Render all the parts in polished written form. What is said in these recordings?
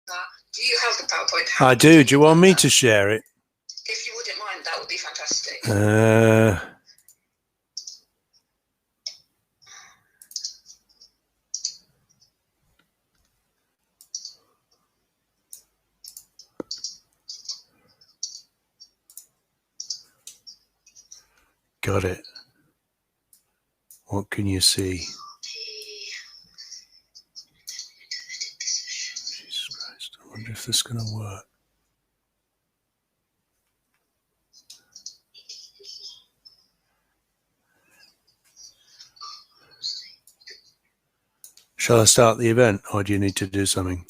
Do you have the PowerPoint? I do. Do you want me to share it? If you wouldn't mind, that would be fantastic. Got it. What can you see? Jesus Christ, I wonder if this is going to work. Shall I start the event, or do you need to do something?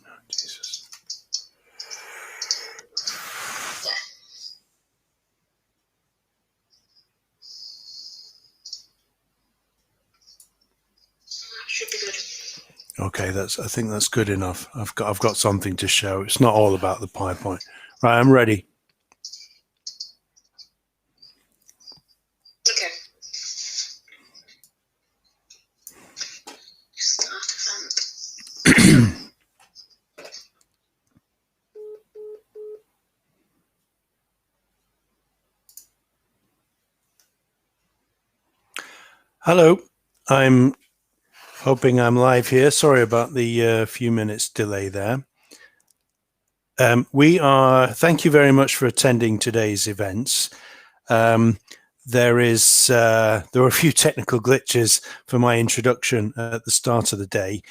Oh, Jesus. Should be good. Okay, I think that's good enough. I've got something to show. It's not all about the PowerPoint. Right, I'm ready. Okay. Start event. Hello, I'm hoping I'm live here. Sorry about the few minutes delay there. Thank you very much for attending today's events. There were a few technical glitches for my introduction at the start of the day.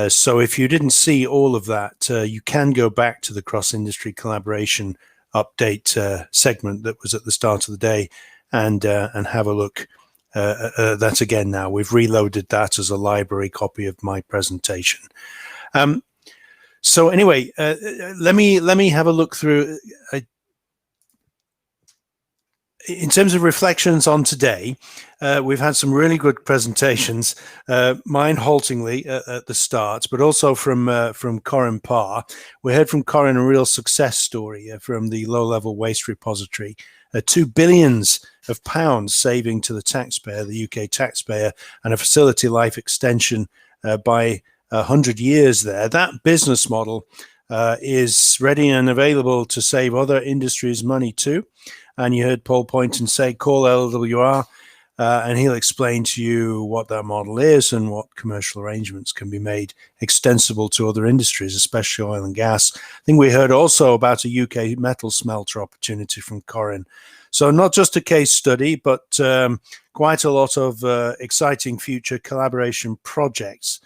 So if you didn't see all of that, you can go back to the cross-industry collaboration update segment that was at the start of the day and have a look. That again now. We've reloaded that as a library copy of my presentation. So anyway, let me have a look through. In terms of reflections on today, we've had some really good presentations, mine haltingly at the start, but also from Corin Parr. We heard from Corin a real success story from the low-level waste repository. £2 billion saving to the taxpayer, the UK taxpayer, and a facility life extension by 100 years there. That business model is ready and available to save other industries money too. And you heard Paul Poynton say, call LWR, and he'll explain to you what that model is and what commercial arrangements can be made extensible to other industries, especially oil and gas. I think we heard also about a UK metal smelter opportunity from Corin. So not just a case study, but quite a lot of exciting future collaboration projects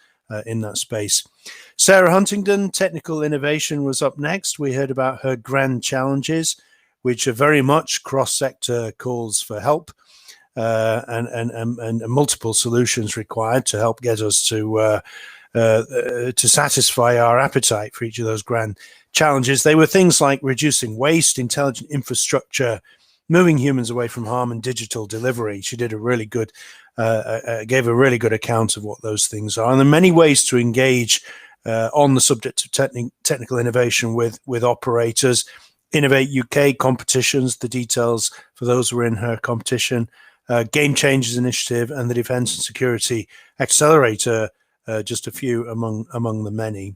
in that space. Sarah Huntington, Technical Innovation, was up next. We heard about her grand challenges, which are very much cross-sector calls for help and multiple solutions required to help get us to satisfy our appetite for each of those grand challenges. They were things like reducing waste, intelligent infrastructure, moving humans away from harm, and digital delivery. She did a really good, gave a really good account of what those things are. And there are many ways to engage on the subject of technical innovation with operators. Innovate UK competitions, the details for those who were in her competition, Game Changers Initiative, and the Defence and Security Accelerator, just a few among the many.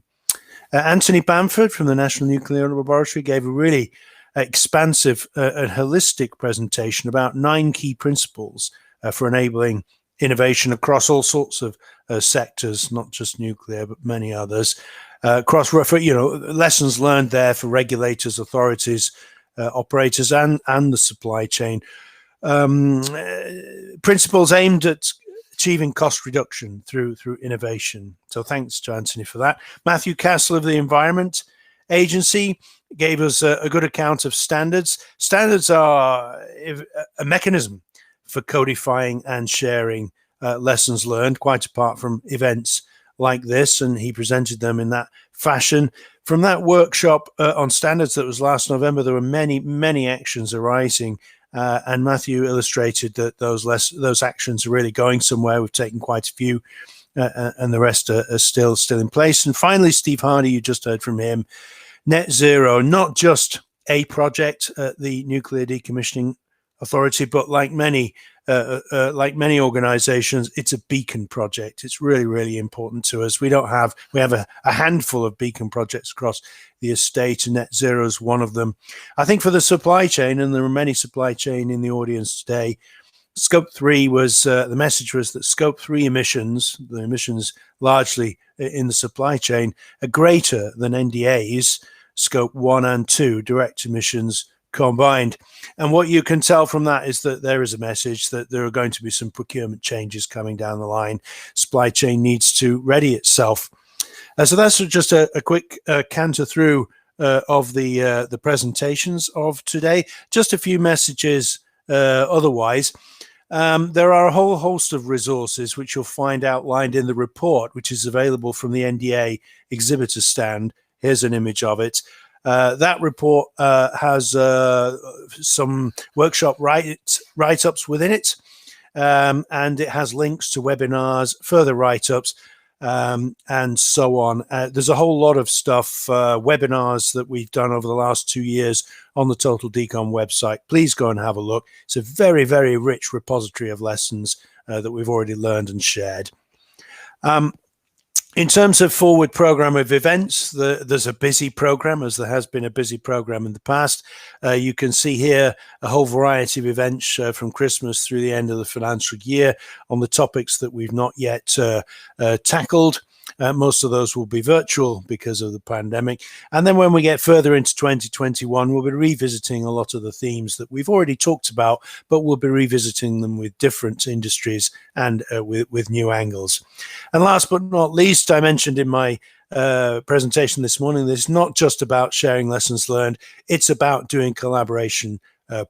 Anthony Bamford from the National Nuclear Laboratory gave a really expansive and holistic presentation about 9 key principles for enabling innovation across all sorts of sectors, not just nuclear, but many others. Lessons learned there for regulators, authorities, operators, and the supply chain. Principles aimed at achieving cost reduction through innovation. So thanks to Anthony for that. Matthew Castle of the Environment Agency gave us a good account of standards. Standards are a mechanism for codifying and sharing lessons learned, quite apart from events like this, and he presented them in that fashion. From that workshop on standards that was last November, there were many actions arising, and Matthew illustrated that those actions are really going somewhere. We've taken quite a few, and the rest are still in place. And finally, Steve Hardy, you just heard from him. Net zero, not just a project at the Nuclear Decommissioning Authority, but like many like many organizations, it's a beacon project. It's really, really important to us. We have a handful of beacon projects across the estate, and net zero is one of them. I think for the supply chain, and there are many supply chain in the audience today, Scope 3 was the message was that Scope 3 emissions, the emissions largely in the supply chain, are greater than NDA's Scope 1 and 2 direct emissions combined. And what you can tell from that is that there is a message that there are going to be some procurement changes coming down the line. Supply chain needs to ready itself. So that's just a quick canter through of the presentations of today. Just a few messages otherwise. There are a whole host of resources which you'll find outlined in the report, which is available from the NDA exhibitor stand. Here's an image of it. That report has some workshop write-ups within it, and it has links to webinars, further write-ups, and so on. There's a whole lot of stuff, webinars that we've done over the last 2 years on the TotalDECOM website. Please go and have a look. It's a very, very rich repository of lessons that we've already learned and shared. In terms of forward program of events, there's a busy program, as there has been a busy program in the past. You can see here a whole variety of events from Christmas through the end of the financial year on the topics that we've not yet tackled. Most of those will be virtual because of the pandemic. And then when we get further into 2021, we'll be revisiting a lot of the themes that we've already talked about, but we'll be revisiting them with different industries and with new angles. And last but not least, I mentioned in my presentation this morning, that it's not just about sharing lessons learned, it's about doing collaboration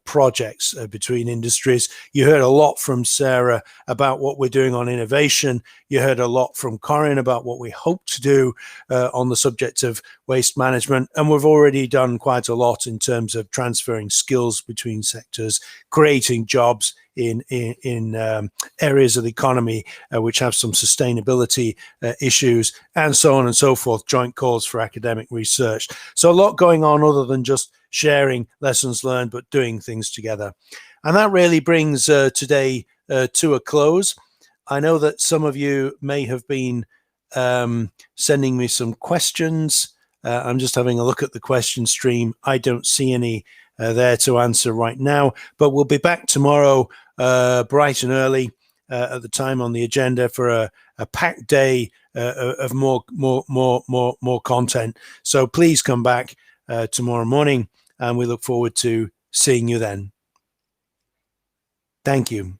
projects between industries. You heard a lot from Sarah about what we're doing on innovation. You heard a lot from Corinne about what we hope to do on the subject of waste management. And we've already done quite a lot in terms of transferring skills between sectors, creating jobs in areas of the economy which have some sustainability issues, and so on and so forth, joint calls for academic research. So a lot going on other than just sharing lessons learned, but doing things together. And that really brings today to a close. I know that some of you may have been sending me some questions. I'm just having a look at the question stream. I don't see any there to answer right now, but we'll be back tomorrow bright and early at the time on the agenda for a packed day of more content. So please come back tomorrow morning, and we look forward to seeing you then. Thank you.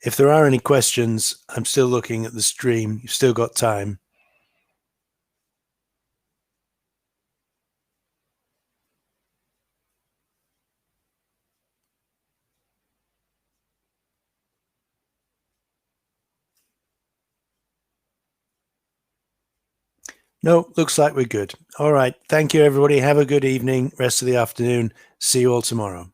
If there are any questions, I'm still looking at the stream. You've still got time. No, looks like we're good. All right. Thank you, everybody. Have a good evening, rest of the afternoon. See you all tomorrow.